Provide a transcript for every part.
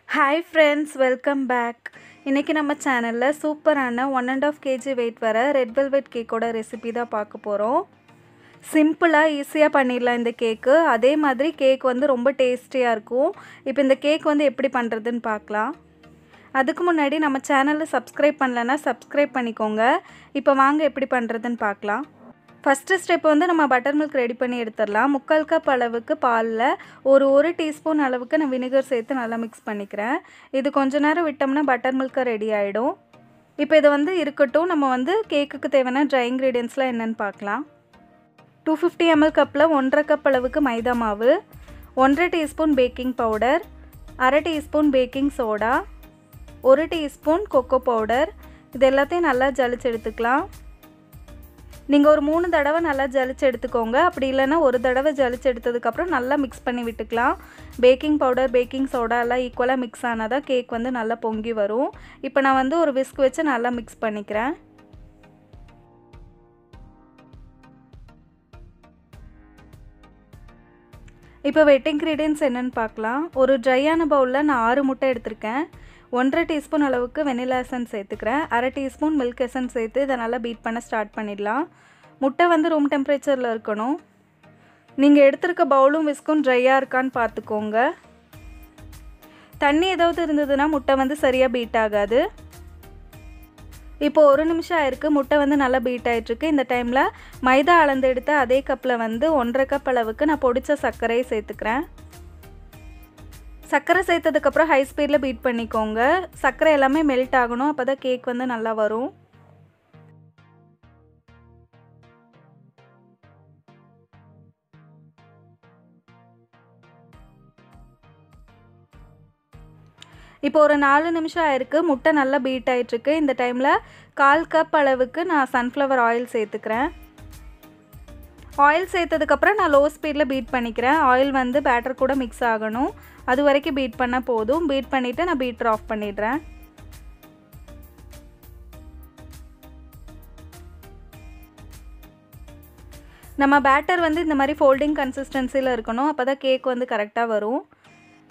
Hi friends, welcome back. இன்னைக்கு நம்ம சேனல்ல சூப்பரான 1.5 kg weight வர ரெட் வெல்வெட் கேக்கோட ரெசிபி தான் பார்க்க போறோம். சிம்பிளா ஈஸியா பண்ணிடலாம் இந்த கேக். அதே மாதிரி கேக் வந்து ரொம்ப டேஸ்டியா இருக்கும். இப்போ இந்த கேக் வந்து எப்படி பண்றதுன்னு பார்க்கலாம். அதுக்கு முன்னாடி நம்ம சேனலை சப்ஸ்கிரைப் பண்ணலனா சப்ஸ்கிரைப் பண்ணிக்கோங்க. இப்போ வாங்க எப்படி பண்றதுன்னு பார்க்கலாம். First step வந்து நம்ம பட்டர்மில்க் ரெடி பண்ணி எடுத்துறலாம். 1/4 கப் அளவுக்கு பால்ல ஒரு டீஸ்பூன் அளவுக்கு நான் வினிகர் சேர்த்து நல்லா mix பண்ணிக்கிறேன். இது கொஞ்ச நேரம் விட்டோம்னா பட்டர்மில்க் ரெடி ஆயிடும். இப்போ இது வந்து இருக்கட்டும். நம்ம வந்து கேக்குக்கு தேவையான dry ingredientsலாம் என்னன்னு பார்க்கலாம். 250 ml கப்ல 1/2 கப் அளவுக்கு மைதா மாவு, 1/2 teaspoon baking powder, 1/2 teaspoon baking soda, 1 teaspoon cocoa powder. இது எல்லாத்தையும் நல்லா ஜலிச்சு எடுத்துக்கலாம். நீங்க ஒரு 3 தடவை நல்லா ஜலிச்சு எடுத்துக்கோங்க. அப்படி இல்லனா ஒரு தடவை ஜலிச்சு எடுத்ததுக்கு அப்புறம் நல்லா mix பண்ணி விட்டுக்கலாம். பேக்கிங் பவுடர், பேக்கிங் சோடா எல்லாம் ஈக்குவலா mix ஆனதா கேக் வந்து நல்லா பொங்கி வரும். இப்போ நான் வந்து ஒரு whisk வச்சு நல்லா mix பண்ணிக்கிறேன். இப்போ வெட் ingredients என்னன்னு பார்க்கலாம். ஒரு ட்ரையான பவுல்ல நான் 6 முட்டை எடுத்துர்க்கேன். 1/2 டீஸ்பூன் அளவுக்கு வெனிலா எசன்ஸ் சேர்த்துக்கிறேன். 1/2 டீஸ்பூன் மில்க் எசன்ஸ் சேர்த்து இத நல்லா பீட் பண்ண ஸ்டார்ட் பண்ணிடலாம். முட்டை வந்து ரூம் டெம்பரேச்சர்ல இருக்கணும். நீங்க எடுத்துர்க்க பவுலும் விஸ்கும் ட்ரையா இருக்கான்னு பார்த்துக்கோங்க. தண்ணி ஏதாவது இருந்ததுனா முட்டை வந்து சரியா பீட் ஆகாது. இப்போ 1 நிமிஷம் ஆயிருக்கு. முட்டை வந்து நல்லா பீட் ஆயிட்டு இருக்கு. இந்த டைம்ல மைதா அளந்து எடுத்த அதே கப்ல வந்து 1/2 கப் அளவுக்கு நான் பொடிச்ச சர்க்கரையை சேர்த்துக்கிறேன். சர்க்கரை சேர்த்ததுக்கு அப்புறம் ஹை ஸ்பீட்ல பீட் பண்ணிக்கோங்க. சர்க்கரை எல்லாமே மெல்ட் ஆகணும். அப்பதான் கேக் வந்து நல்லா வரும். இப்போ ஒரு 4 நிமிஷம் ஆயிருக்கு. முட்டை நல்லா பீட் ஆயிட்டு இருக்கு. இந்த டைம்ல 1/4 கப் அளவுக்கு நான் சன்ஃப்ளவர் ஆயில் சேர்த்துக்கிறேன். ஆயில் சேர்த்ததுக்கு அப்புறம் நான் லோ ஸ்பீட்ல பீட் பண்ணிக்கிறேன். ஆயில் வந்து பேட்டர் கூட mix ஆகணும். அது வரைக்கும் பீட் பண்ணா போதும். பீட் பண்ணிட்டு நான் பீட்டர் ஆஃப் பண்ணிடுறேன். நம்ம பேட்டர் வந்து இந்த மாதிரி ஃபோல்டிங் கன்சிஸ்டன்சில இருக்கணும். அப்பதான் கேக் வந்து கரெக்ட்டா வரும்.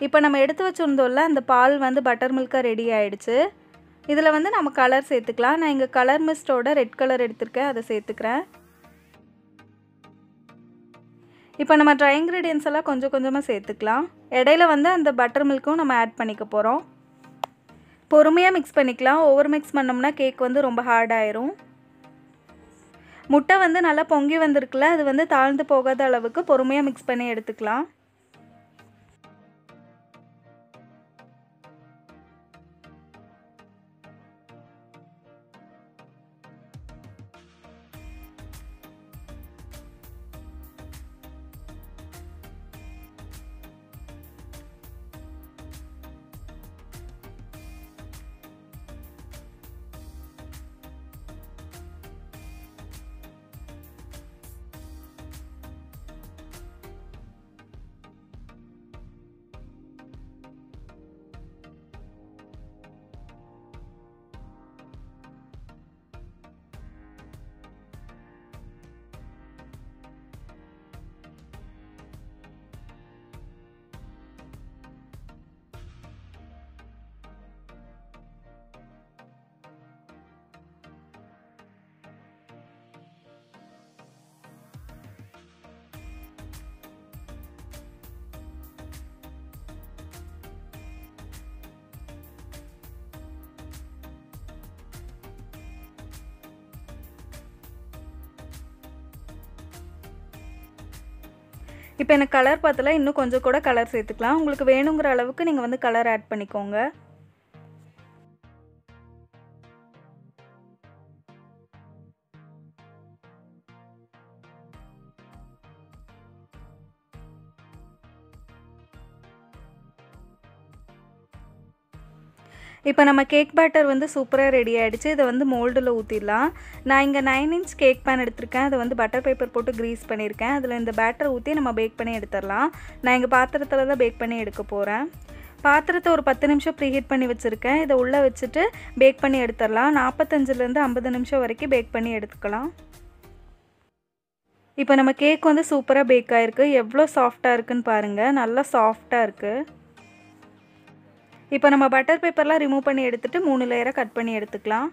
இப்போ நம்ம எடுத்து வச்சிருந்தோம்ல அந்த பால் வந்து பட்டர்மில்க் ரெடி ஆயிடுச்சு. இதுல வந்து நம்ம கலர் சேர்த்துக்கலாம். நான் இங்க கலர் மிஸ்டோட ரெட் கலர் எடுத்துர்க்கேன். அதை சேர்த்துக்கிறேன். இப்போ நம்ம ட்ரை ingredients எல்லாம் கொஞ்சம் கொஞ்சமா சேர்த்துக்கலாம். இடையில வந்து அந்த பட்டர்மில்க்கும் நம்ம ஆட் பண்ணிக்க போறோம். பொறுமையா mix பண்ணிக்கலாம். ஓவர் mix பண்ணோம்னா கேக் வந்து ரொம்ப ஹார்ட் ஆயிரும். முட்டை வந்து நல்லா பொங்கி வந்திருக்குல. அது வந்து தாழ்ந்து போகாத அளவுக்கு பொறுமையா mix பண்ணி எடுத்துக்கலாம். இப்போ எனக்கு கலர் பார்த்தல இன்னும் கொஞ்சம் கூட கலர் சேர்த்துக்கலாம். உங்களுக்கு வேணுங்கிற அளவுக்கு நீங்க வந்து கலர் ஆட் பண்ணிக்கோங்க. இப்போ நம்ம கேக் பேட்டர் வந்து சூப்பரா ரெடி ஆயிடுச்சு. இத வந்து மோல்டுல ஊத்திடலாம். நான் இங்க 9 inch கேக் pan எடுத்துர்க்கேன். அது வந்து பட்டர் பேப்பர் போட்டு கிரீஸ் பண்ணிருக்கேன். அதுல இந்த பேட்டர் ஊத்தி நம்ம பேக் பண்ணி எடுத்துறலாம். நான் இங்க பாத்திரத்துல தான் பேக் பண்ணி எடுக்க போறேன். பாத்திரத்தை ஒரு 10 நிமிஷம் ப்ரீஹீட் பண்ணி வச்சிருக்கேன். இத உள்ள வச்சிட்டு பேக் பண்ணி எடுத்துறலாம். 45 ல இருந்து 50 நிமிஷம் வரைக்கும் பேக் பண்ணி எடுத்துக்கலாம். இப்போ நம்ம கேக் வந்து சூப்பரா பேக் ஆயிருக்கு. எவ்வளவு சாஃப்ட்டா இருக்குன்னு பாருங்க. நல்லா சாஃப்ட்டா இருக்கு. இப்போ நம்ம பட்டர் பேப்பர்லாம் ரிமூவ் பண்ணி எடுத்துட்டு 3 லேயரா கட் பண்ணி எடுத்துக்கலாம்.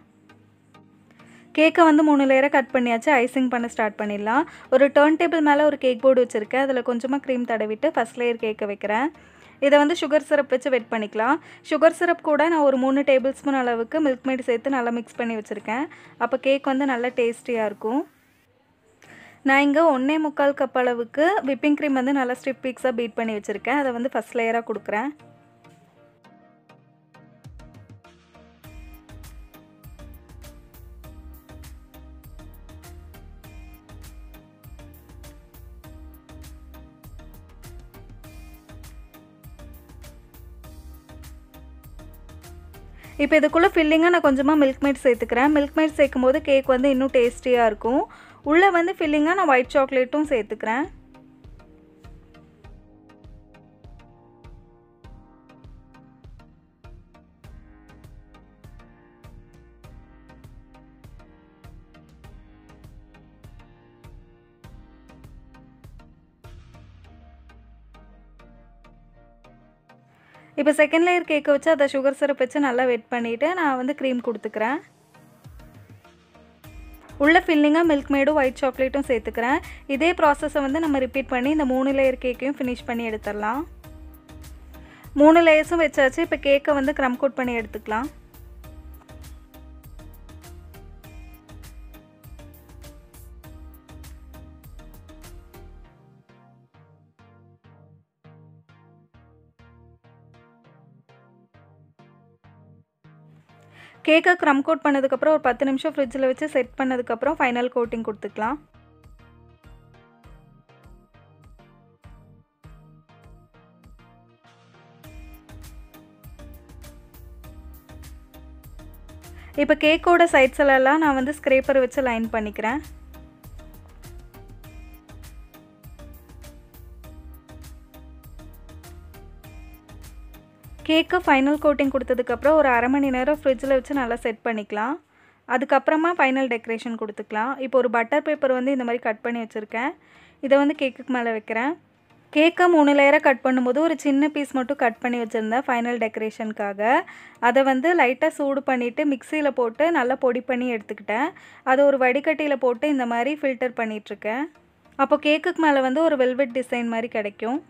கேக்கை வந்து 3 லேயராக கட் பண்ணியாச்சு. ஐசிங் பண்ண ஸ்டார்ட் பண்ணிடலாம். ஒரு டர்ன் டேபிள் மேலே ஒரு கேக் போர்டு வச்சுருக்கேன். அதில் கொஞ்சமாக க்ரீம் தடவிட்டு ஃபஸ்ட் லேயர் கேக்கை வைக்கிறேன். இதை வந்து சுகர் சிரப் வச்சு வெட் பண்ணிக்கலாம். சுகர் சிரப் கூட நான் ஒரு 3 டேபிள் ஸ்பூன் அளவுக்கு மில்க் மேட் சேர்த்து நல்லா மிக்ஸ் பண்ணி வச்சுருக்கேன். அப்போ கேக் வந்து நல்லா டேஸ்டியாக இருக்கும். நான் இங்கே 1.25 கப் அளவுக்கு விப்பிங் க்ரீம் வந்து நல்லா ஸ்டிஃப் பீக்ஸாக பீட் பண்ணி வச்சுருக்கேன். அதை வந்து ஃபஸ்ட் லேயராக கொடுக்குறேன். இப்போ இதுக்குள்ளே ஃபில்லிங்காக நான் கொஞ்சமாக மில்க் மேட் சேர்த்துக்கிறேன். மில்க் மேட் சேர்க்கும் போது கேக் வந்து இன்னும் டேஸ்டியாக இருக்கும். உள்ளே வந்து ஃபில்லிங்காக நான் ஒயிட் சாக்லேட்டும் சேர்த்துக்கிறேன். இப்போ செகண்ட் லேயர் கேக்கை வச்சு அதை சுகர் சிரப் வச்சு நல்லா வெட் பண்ணிவிட்டு நான் வந்து க்ரீம் கொடுத்துக்கிறேன். உள்ள ஃபில்லிங்காக மில்க் மேடும் ஒயிட் சாக்லேட்டும் சேர்த்துக்கிறேன். இதே ப்ராசஸை வந்து நம்ம ரிப்பீட் பண்ணி இந்த 3 லேயர் கேக்கையும் ஃபினிஷ் பண்ணி எடுத்துடலாம். 3 லேயர்ஸும் வச்சாச்சு. இப்போ கேக்கை வந்து க்ரம் கோட் பண்ணி எடுத்துக்கலாம். கேக்கை க்ரம் கோட் பண்ணதுக்கப்புறம் ஒரு 10 நிமிஷம் ஃப்ரிட்ஜில் வச்சு செட் பண்ணதுக்கப்புறம் ஃபைனல் கோட்டிங் கொடுத்துக்கலாம். இப்போ கேக்கோட சைட்ஸ் எல்லாம் நான் வந்து ஸ்க்ரேப்பர் வச்சு லைன் பண்ணிக்கிறேன். கேக்கு ஃபைனல் கோட்டிங் கொடுத்ததுக்கப்புறம் ஒரு அரை மணி நேரம் ஃப்ரிட்ஜில் வச்சு நல்லா செட் பண்ணிக்கலாம். அதுக்கப்புறமா ஃபைனல் டெக்கரேஷன் கொடுத்துக்கலாம். இப்போ ஒரு பட்டர் பேப்பர் வந்து இந்த மாதிரி கட் பண்ணி வச்சுருக்கேன். இதை வந்து கேக்குக்கு மேலே வைக்கிறேன். கேக்கை 3 லேயராக கட் பண்ணும்போது ஒரு சின்ன பீஸ் மட்டும் கட் பண்ணி வச்சுருந்தேன் ஃபைனல் டெக்கரேஷனுக்காக. அதை வந்து லைட்டாக சூடு பண்ணிவிட்டு மிக்சியில் போட்டு நல்லா பொடி பண்ணி எடுத்துக்கிட்டேன். அதை ஒரு வடிகட்டியில் போட்டு இந்த மாதிரி ஃபில்டர் பண்ணிகிட்ருக்கேன். அப்போ கேக்குக்கு மேலே வந்து ஒரு வெல்வெட் டிசைன் மாதிரி கிடைக்கும்.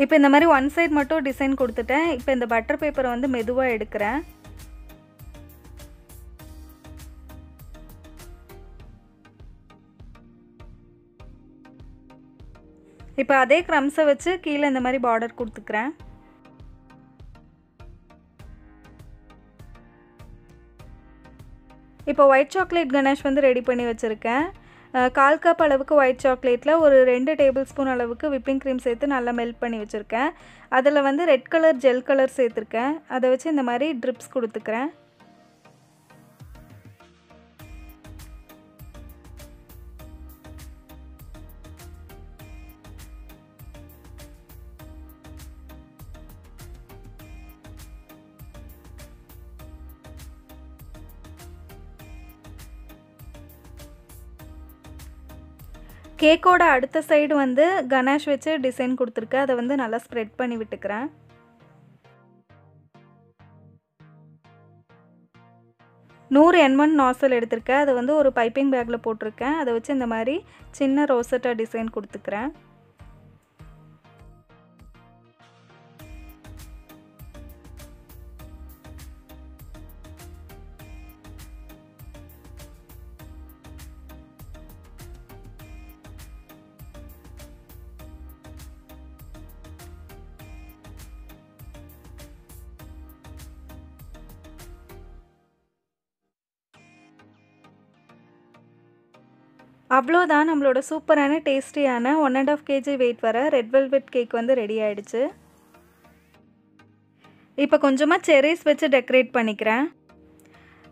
இப்போ இந்த மாதிரி ஒன் சைட் மட்டும் டிசைன் கொடுத்துட்டேன். இப்போ இந்த பட்டர் பேப்பரை வந்து மெதுவாக எடுக்கிறேன். இப்போ அதே க்ரம்ஸை வச்சு கீழே இந்த மாதிரி பார்டர் கொடுத்துக்கிறேன். இப்போ ஒயிட் சாக்லேட் கணேஷ் வந்து ரெடி பண்ணி வச்சுருக்கேன். 1/4 கப் அளவுக்கு ஒயிட் சாக்லேட்டில் ஒரு 2 டேபிள் ஸ்பூன் அளவுக்கு விப்பிங் க்ரீம் சேர்த்து நல்லா மெல்ட் பண்ணி வச்சுருக்கேன். அதில் வந்து ரெட் கலர் ஜெல் கலர் சேர்த்துருக்கேன். அதை வச்சு இந்த மாதிரி ட்ரிப்ஸ் கொடுத்துக்கிறேன். கேக்கோட அடுத்த சைடு வந்து கணேஷ் வச்சு டிசைன் கொடுத்துருக்கேன். அதை வந்து நல்லா ஸ்ப்ரெட் பண்ணி விட்டுக்கிறேன். N1 நாசல் எடுத்திருக்கேன். அதை வந்து ஒரு பைப்பிங் பேக்கில் போட்டிருக்கேன். அதை வச்சு இந்த மாதிரி சின்ன ரோசட்டா டிசைன் கொடுத்துக்கிறேன். அவ்வளோதான், நம்மளோட சூப்பரான டேஸ்டியான 1.5 kg வெயிட் வர ரெட் வெல்வெட் கேக் வந்து ரெடி ஆயிடுச்சு. இப்போ கொஞ்சமாக செரிஸ் வச்சு டெக்கரேட் பண்ணிக்கிறேன்.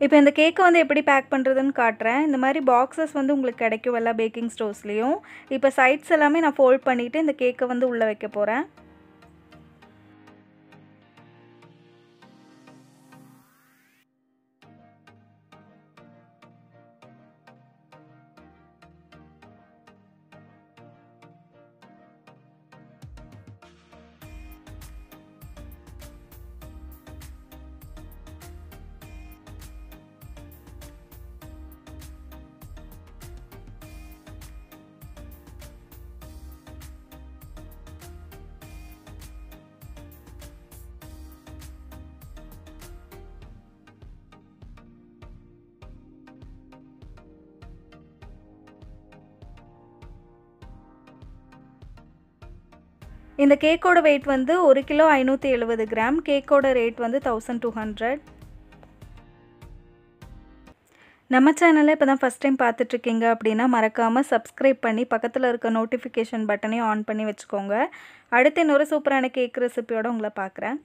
இப்போ இந்த கேக்கை வந்து எப்படி பேக் பண்ணுறதுன்னு காட்டுறேன். இந்த மாதிரி பாக்ஸஸ் வந்து உங்களுக்கு கிடைக்கும் எல்லா பேக்கிங் ஸ்டோர்ஸ்லேயும். இப்போ சைட்ஸ் எல்லாமே நான் ஃபோல்ட் பண்ணிவிட்டு இந்த கேக்கை வந்து உள்ளே வைக்க போகிறேன். இந்த கேக்கோட வெயிட் வந்து 1 கிலோ 570 கிராம். கேக்கோட ரேட் வந்து 1200. நம்ம சேனலை இப்போ தான் ஃபஸ்ட் டைம் பார்த்துட்ருக்கீங்க அப்படின்னா மறக்காமல் சப்ஸ்கிரைப் பண்ணி பக்கத்தில் இருக்க நோட்டிஃபிகேஷன் பட்டனையும் ஆன் பண்ணி வச்சுக்கோங்க. அடுத்து இன்னொரு சூப்பரான கேக் ரெசிபியோடு உங்களை பார்க்குறேன்.